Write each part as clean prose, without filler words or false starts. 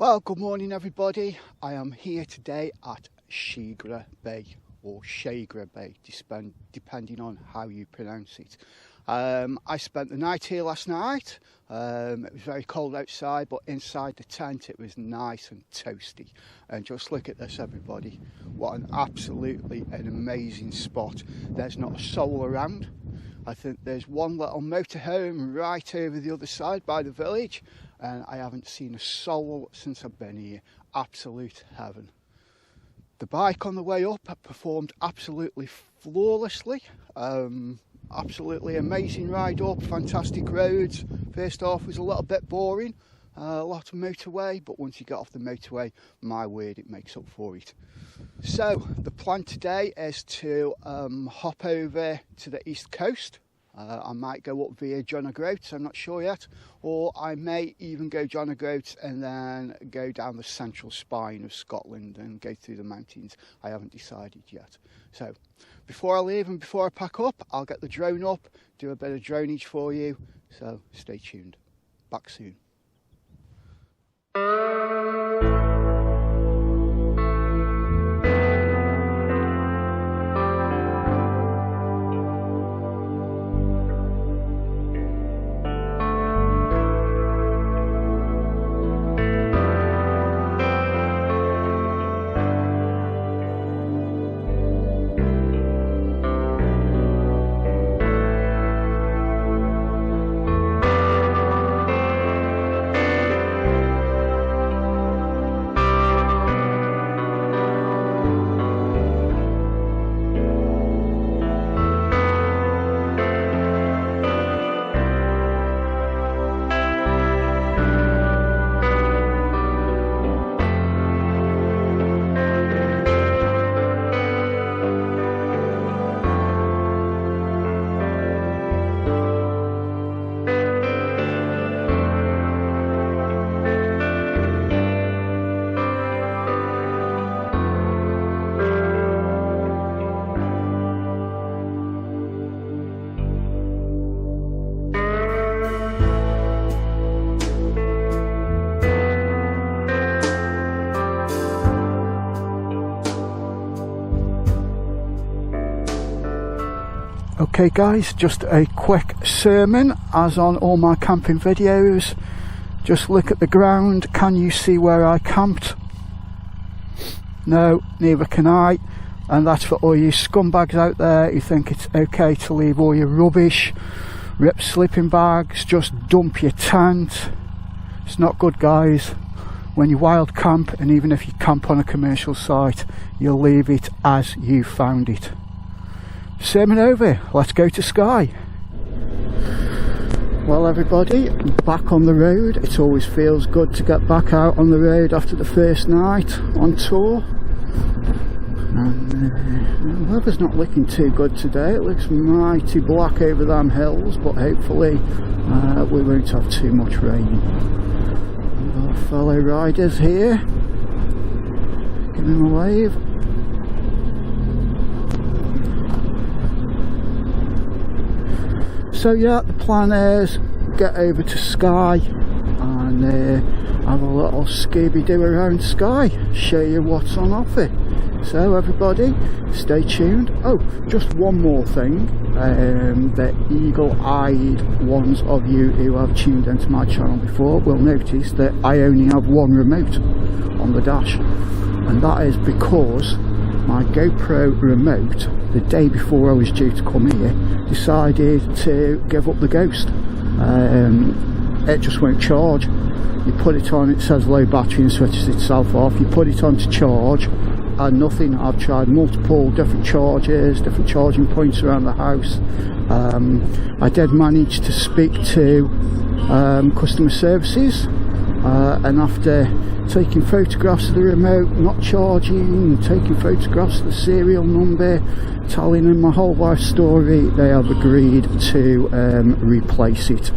Well, good morning everybody. I am here today at Sheigra Bay, or Sheigra Bay, depending on how you pronounce it. I spent the night here last night. It was very cold outside, but inside the tent it was nice and toasty. And just look at this everybody, what an amazing spot. There's not a soul around. I think there's one little motorhome right over the other side by the village, and I haven't seen a soul since I've been here. Absolute heaven. The bike on the way up performed absolutely flawlessly. Absolutely amazing ride up, fantastic roads. First off was a little bit boring, a lot of motorway, but once you get off the motorway, my word, it makes up for it. So the plan today is to hop over to the east coast. I might go up via John O'Groats, I'm not sure yet, or I may even go John O'Groats and then go down the central spine of Scotland and go through the mountains. I haven't decided yet. So before I leave and before I pack up, I'll get the drone up, do a bit of dronage for you, so stay tuned. Back soon. Okay guys, just a quick sermon as on all my camping videos. Just look at the ground. Can you see where I camped? No, neither can I. And that's for all you scumbags out there who think it's okay to leave all your rubbish, rip sleeping bags, just dump your tent. It's not good guys. When you wild camp, and even if you camp on a commercial site, you'll leave it as you found it. Sermon over, let's go to Skye. Well everybody, back on the road. It always feels good to get back out on the road after the first night on tour. And the weather's not looking too good today. It looks mighty black over them hills, but hopefully we won't have too much rain. Our fellow riders here, give them a wave. So yeah, the plan is get over to Skye and have a little Scooby-Doo around Skye, show you what's on offer. So everybody, stay tuned. Oh, just one more thing. The eagle-eyed ones of you who have tuned into my channel before will notice that I only have one remote on the dash, and that is because my GoPro remote, the day before I was due to come here, decided to give up the ghost. It just won't charge. You put it on, it says low battery and switches itself off. You put it on to charge and nothing. I've tried multiple different chargers, different charging points around the house. I did manage to speak to customer services, and after taking photographs of the remote, not charging, taking photographs of the serial number, telling them my whole life story, they have agreed to replace it.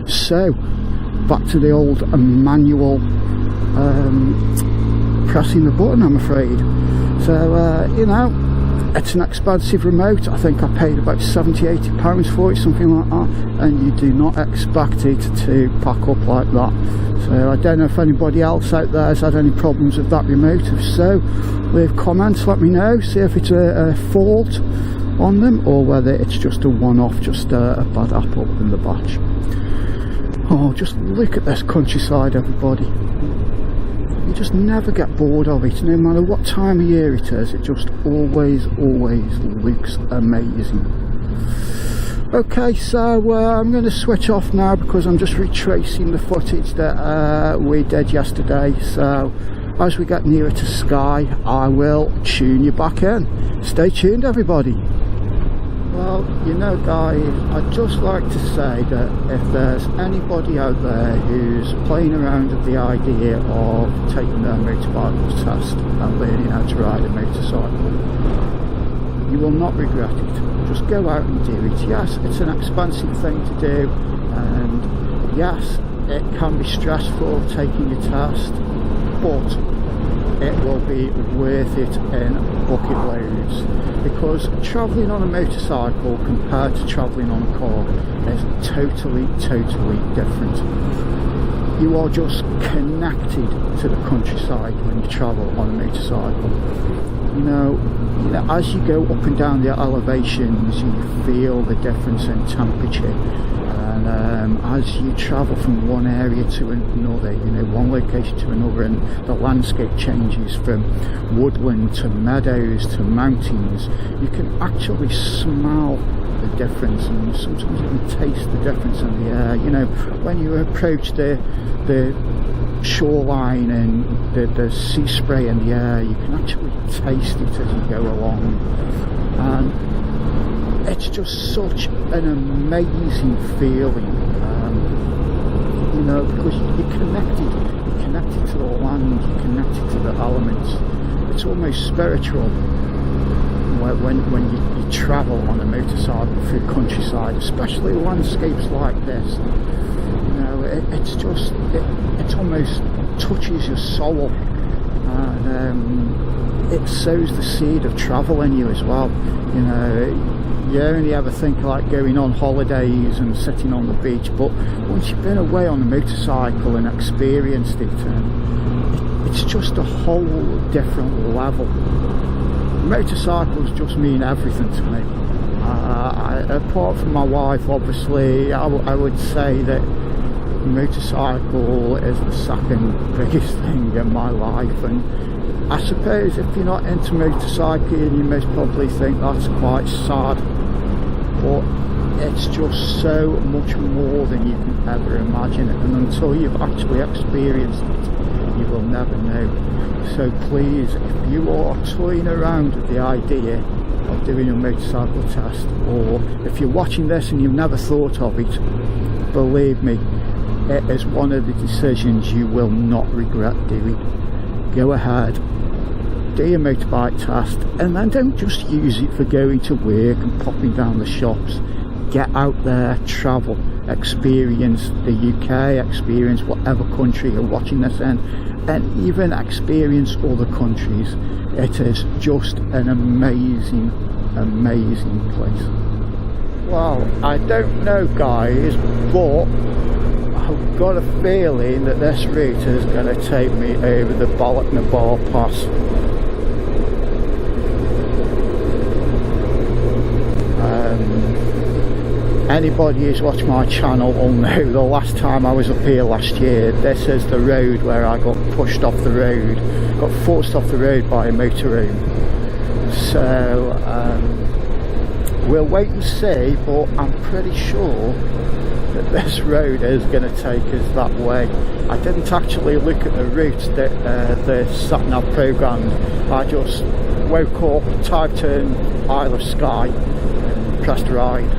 So back to the old manual pressing the button, I'm afraid. So you know, it's an expensive remote. I think I paid about £70–80 for it, something like that, and you do not expect it to pack up like that. So I don't know if anybody else out there has had any problems with that remote. If so, leave comments, let me know, see if it's a fault on them or whether it's just a one-off, just a bad apple in the batch. Oh, just look at this countryside, everybody. You just never get bored of it, no matter what time of year it is. It just always looks amazing. Okay, so I'm going to switch off now because I'm just retracing the footage that we did yesterday. So as we get nearer to Skye, I will tune you back in. Stay tuned, everybody. Well, you know guys, I'd just like to say that if there's anybody out there who's playing around with the idea of taking their motorbike test and learning how to ride a motorcycle, you will not regret it. Just go out and do it. Yes, it's an expensive thing to do, and yes, it can be stressful taking your test, but it will be worth it in bucket loads, because travelling on a motorcycle compared to travelling on a car is totally different. You are just connected to the countryside when you travel on a motorcycle. You know, as you go up and down the elevations, you feel the difference in temperature. And as you travel from one area to another, you know, one location to another, and the landscape changes from woodland to meadows to mountains, you can actually smell the difference, and sometimes you can taste the difference in the air. You know, when you approach the shoreline and the sea spray in the air, you can actually taste it as you go along, and it's just such an amazing feeling, you know, because you're connected to the land, you're connected to the elements. It's almost spiritual when you travel on a motorcycle through countryside, especially landscapes like this. You know, it almost touches your soul, and it sows the seed of travel in you as well. You know, you only ever think like going on holidays and sitting on the beach, but once you've been away on a motorcycle and experienced it, it's just a whole different level. Motorcycles just mean everything to me. Apart from my wife, obviously, I would say that motorcycle is the second biggest thing in my life, and I suppose if you're not into motorcycling, you most probably think that's quite sad, but it's just so much more than you can ever imagine, and until you've actually experienced it, you will never know. So please, if you are toying around with the idea of doing a motorcycle test, or if you're watching this and you've never thought of it, believe me, it is one of the decisions you will not regret doing. Go ahead, do your motorbike test, and then don't just use it for going to work and popping down the shops. Get out there, travel, experience the UK, experience whatever country you're watching this in, and even experience other countries. It is just an amazing place. Well, I don't know guys, but I've got a feeling that this route is going to take me over the Bar Pass. Anybody who's watched my channel will know the last time I was up here last year, this is the road where I got pushed off the road, got forced off the road by a motorhome. So we'll wait and see, but I'm pretty sure that this road is going to take us that way. I didn't actually look at the route that the sat-nav programmed. I just woke up, typed in Isle of Skye, pressed ride.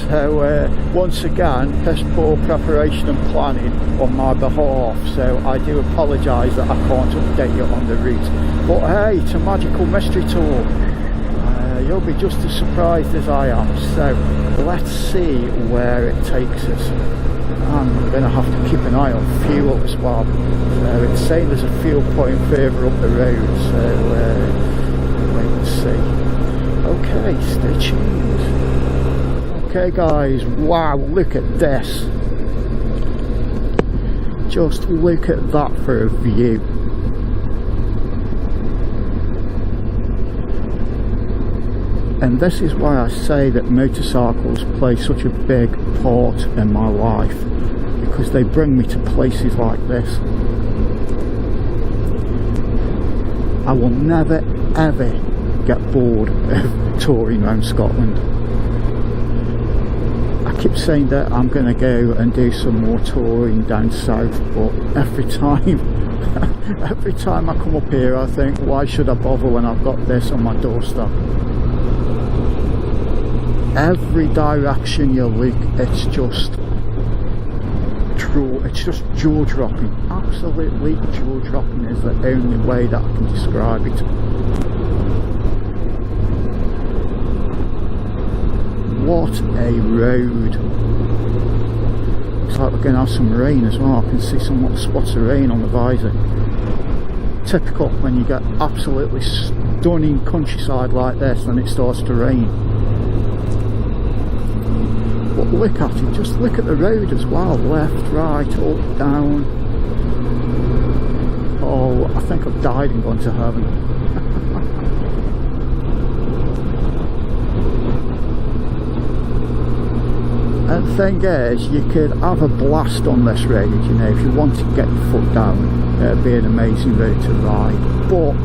So once again, piss poor preparation and planning on my behalf, so I do apologise that I can't update you on the route. But hey, it's a magical mystery tour. You'll be just as surprised as I am, so let's see where it takes us. I'm going to have to keep an eye on fuel as well. So it's saying there's a fuel point further up the road, so wait and see. Okay, stay tuned. Okay guys, wow, look at this. Just look at that for a view. And this is why I say that motorcycles play such a big part in my life, because they bring me to places like this. I will never ever get bored of touring around Scotland. I keep saying that I'm going to go and do some more touring down south, but every time I come up here I think, why should I bother when I've got this on my doorstep? Every direction you look, it's just jaw-dropping. Absolutely jaw-dropping is the only way that I can describe it. What a road. Looks like we're going to have some rain as well. I can see some little spots of rain on the visor. Typical when you get absolutely stunning countryside like this and it starts to rain. But look at it, just look at the road as well, left, right, up, down. Oh, I think I've died and gone to heaven. And the thing is, you could have a blast on this road, you know, if you want to get your foot down, it'd be an amazing road to ride. But,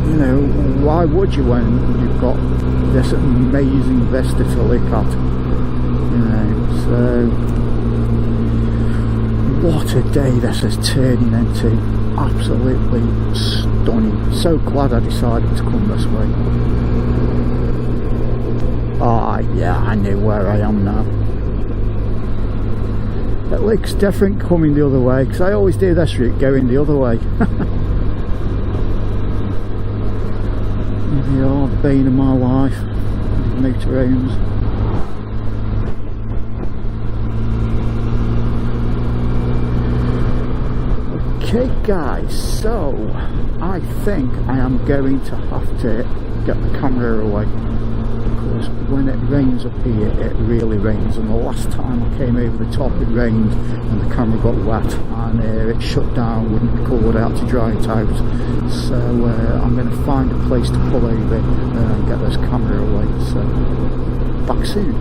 you know, why would you when you've got this amazing vista to look at? You know, so what a day this is turning into. Absolutely stunning. So glad I decided to come this way. Ah, yeah, I know where I am now. It looks different coming the other way, because I always do this route going the other way. They are the bane of my life, motorhomes. Okay guys, so I think I am going to have to get the camera away, because when it rains up here, it really rains, and the last time I came over the top it rained and the camera got wet and it shut down, wouldn't record, I had to dry it out. So I'm going to find a place to pull over and get this camera away, so back soon.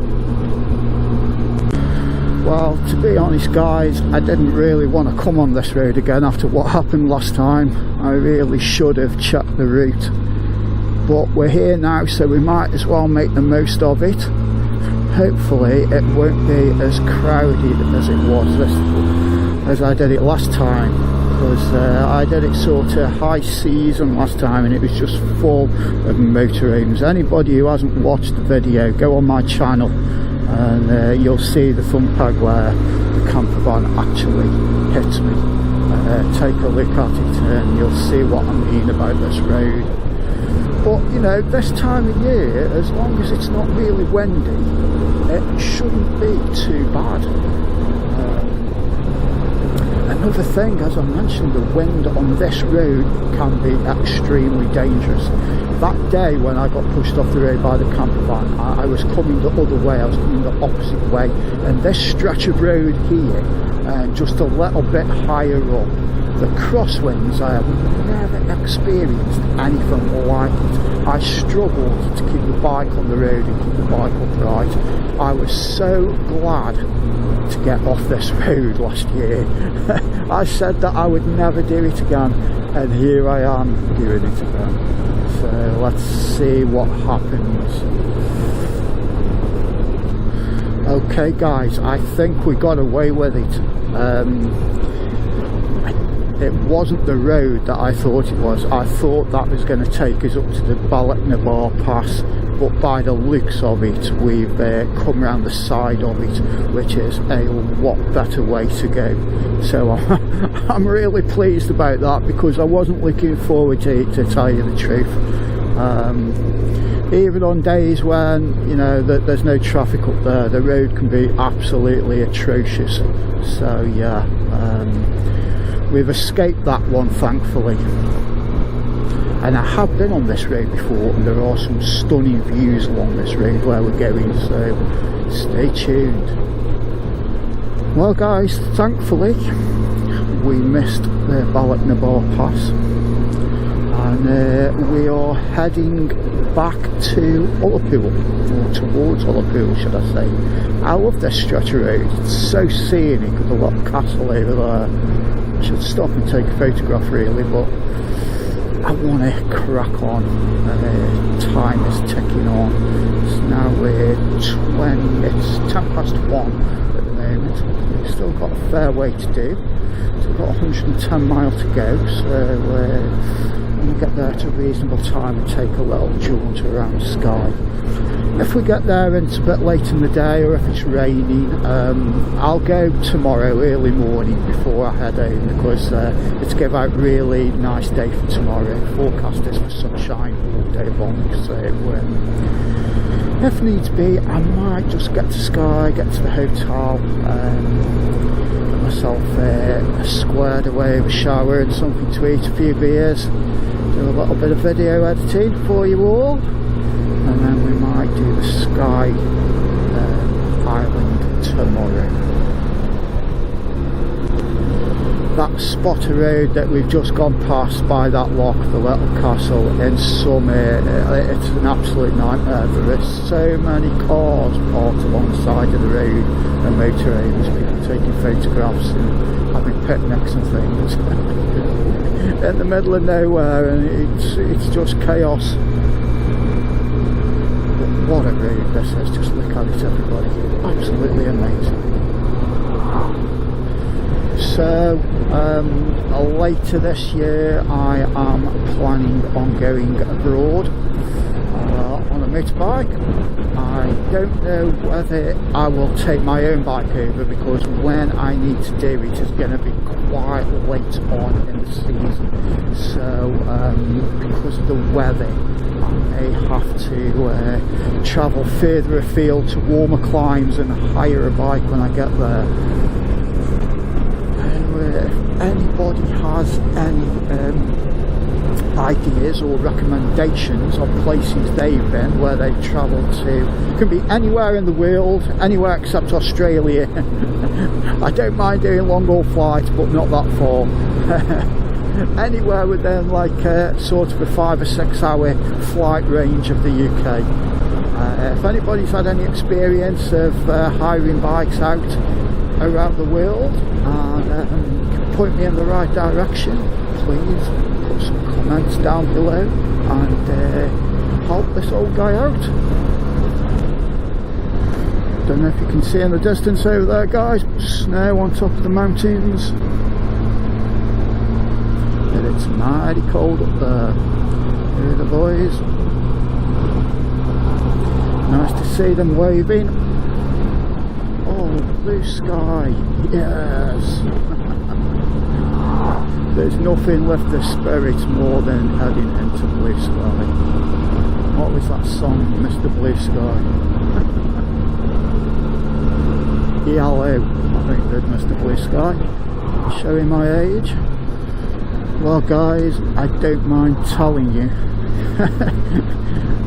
Well, to be honest guys, I didn't really want to come on this road again after what happened last time. I really should have checked the route. But we're here now, so we might as well make the most of it. Hopefully it won't be as crowded as it was as I did it last time, because I did it sort of high season last time and it was just full of motorhomes. Anybody who hasn't watched the video, go on my channel and you'll see the front peg where the camper van actually hits me. Take a look at it and you'll see what I mean about this road. But you know, this time of year, as long as it's not really windy, it shouldn't be too bad. Another thing, as I mentioned, the wind on this road can be extremely dangerous. That day when I got pushed off the road by the camper van, I was coming the other way, I was coming the opposite way, and this stretch of road here, just a little bit higher up, the crosswinds, I have never experienced anything like it. I struggled to keep the bike on the road and keep the bike upright. I was so glad to get off this road last year. I said that I would never do it again, and here I am doing it again. So let's see what happens. Okay guys, I think we got away with it. I it wasn't the road that I thought it was. I thought that was going to take us up to the Benelli Pass, but by the looks of it, we've come around the side of it, which is a lot better way to go. So I'm really pleased about that, because I wasn't looking forward to it, to tell you the truth. Even on days when, you know, there's no traffic up there, the road can be absolutely atrocious. So yeah, we've escaped that one, thankfully. And I have been on this road before, and there are some stunning views along this road where we're going, so stay tuned. Well guys, thankfully we missed the Benelli Pass, and we are heading back to Ullapool, or towards Ullapool should I say. I love this stretch of road, it's so scenic with the little castle over there. I should stop and take a photograph really, but I want to crack on. Time is ticking on. It's now it's 1:10 at the moment. We've still got a fair way to do. So we've got 110 miles to go, so we'll get there at a reasonable time and take a little jaunt around Skye. If we get there and it's a bit late in the day, or if it's raining, I'll go tomorrow early morning before I head home, because it's give out really nice day for tomorrow. Forecast is for sunshine all day long, so if needs be, I might just get to Skye, get to the hotel, get myself squared away with a shower and something to eat, a few beers, do a little bit of video editing for you all, and then we might do the Skye Island tomorrow. That spot of road that we've just gone past by that lock, the little castle, in summer, it's an absolute nightmare. There are so many cars parked along the side of the road and motorhomes, people taking photographs and having picnics and things in the middle of nowhere, and it's just chaos. But what a road this is, just look at it everybody, absolutely amazing. So later this year I am planning on going abroad on a motorbike. I don't know whether I will take my own bike over, because when I need to do it is going to be quite late on in the season. So because of the weather, I may have to travel further afield to warmer climes and hire a bike when I get there. If anybody has any ideas or recommendations of places they've been, where they've travelled to, it can be anywhere in the world, anywhere except Australia. I don't mind doing long haul flights, but not that far. Anywhere within like sort of a 5 or 6 hour flight range of the UK. If anybody's had any experience of hiring bikes out around the world and point me in the right direction, please put some comments down below and help this old guy out. Don't know if you can see in the distance over there guys, snow on top of the mountains, but it's mighty cold up there. Here are the boys, nice to see them waving. Oh, blue sky, yes. There's nothing left the spirits more than heading into blue sky. What was that song, Mr. Blue Sky? ELO, I think did Mr. Blue Sky. Showing my age. Well guys, I don't mind telling you,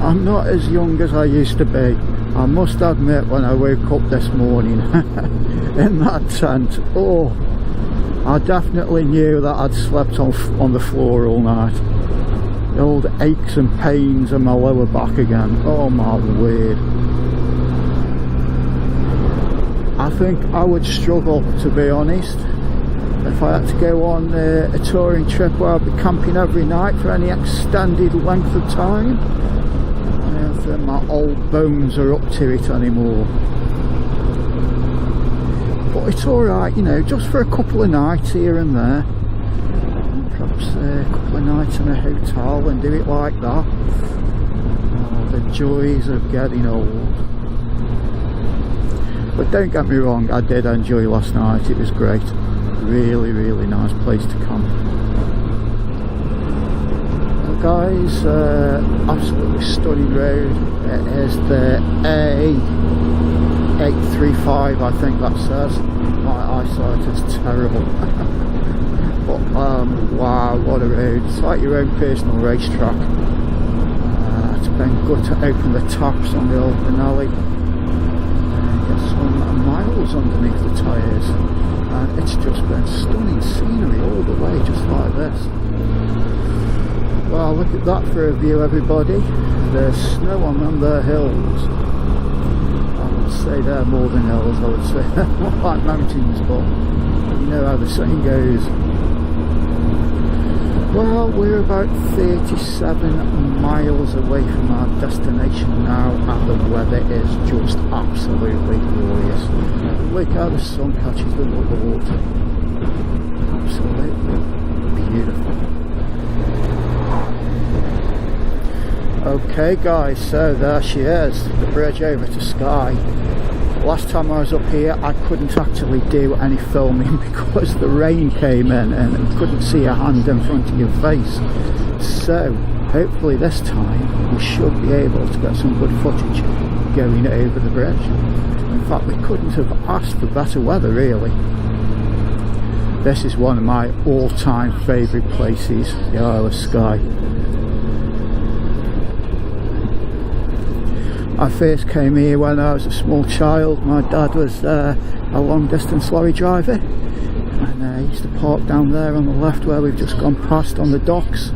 I'm not as young as I used to be. I must admit, when I woke up this morning in that tent, oh, I definitely knew that I'd slept on the floor all night. The old aches and pains in my lower back again. Oh my word. I think I would struggle, to be honest, if I had to go on a touring trip where I'd be camping every night for any extended length of time. I don't think my old bones are up to it anymore. But it's alright, you know, just for a couple of nights here and there. perhaps a couple of nights in a hotel and do it like that. Oh, the joys of getting old. But don't get me wrong, I did enjoy last night. It was great. Really, really nice place to come. Well, guys, absolutely stunning road. It is the A835, I think that says. My eyesight is terrible. But wow, what a road. It's like your own personal racetrack. It's been good to open the taps on the old Benelli. Get some miles underneath the tyres. And it's just been stunning scenery all the way, just like this. Well, look at that for a view, everybody. There's snow on them there hills. I would say they're more than hills, I would say they're more like mountains, but you know how the saying goes. Well, we're about 37 miles away from our destination now, and the weather is just absolutely glorious. Look how the sun catches the water. Absolutely beautiful. Okay guys, so there she is, the bridge over to Skye. Last time I was up here I couldn't actually do any filming because the rain came in and you couldn't see a hand in front of your face. So hopefully this time we should be able to get some good footage going over the bridge. In fact, we couldn't have asked for better weather really. This is one of my all-time favourite places, the Isle of Skye. I first came here when I was a small child. My dad was a long distance lorry driver, and he used to park down there on the left where we've just gone past on the docks.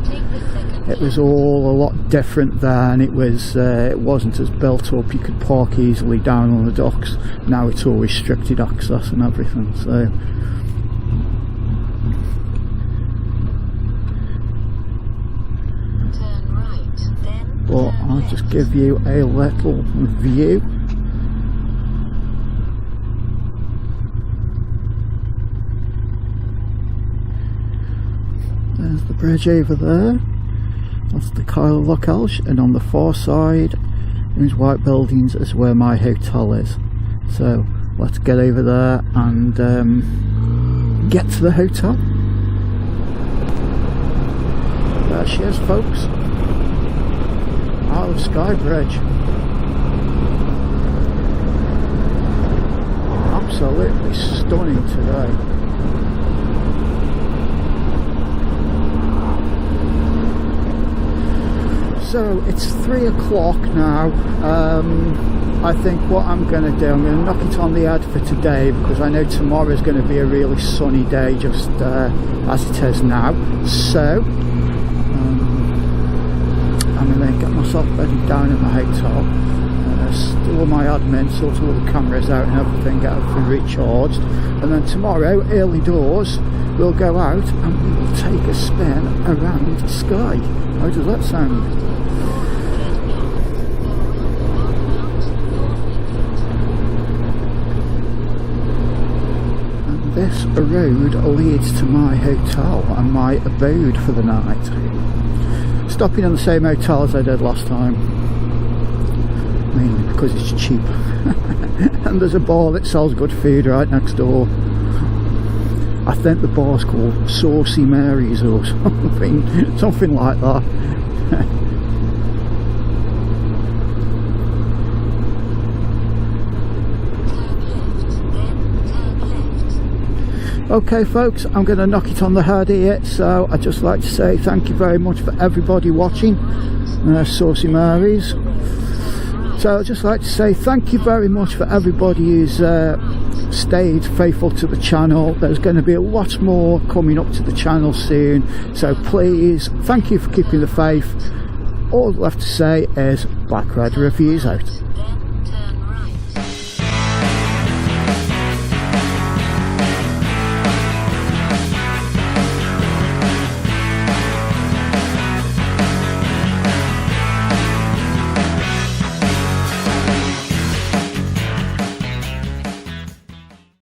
It was all a lot different then. It wasn't as built up. You could park easily down on the docks. Now it's all restricted access and everything. So but I'll just give you a little view. There's the bridge over there. That's the Isle of Skye, and on the far side, those white buildings is where my hotel is. So let's get over there and get to the hotel. There she is, folks. Isle of Skye Bridge. Absolutely stunning today. So it's 3 o'clock now. I think what I'm going to do, I'm going to knock it on the head for today because I know tomorrow is going to be a really sunny day, just as it is now. So I'm going to get myself ready down in the hotel, do all my admin, sort all the cameras out and everything, get everything recharged, and then tomorrow, early doors, we'll go out and we will take a spin around Skye. How does that sound? And this road leads to my hotel and my abode for the night. Stopping in the same hotel as I did last time, mainly because it's cheap. And there's a bar that sells good food right next door. I think the bar's called Saucy Mary's or something like that. Okay folks, I'm going to knock it on the head here, so I'd just like to say thank you very much for everybody watching Saucy Mary's. So I'd just like to say thank you very much for everybody who's stayed faithful to the channel. There's going to be a lot more coming up to the channel soon, so please, thank you for keeping the faith. All left to say is Black Red Reviews out.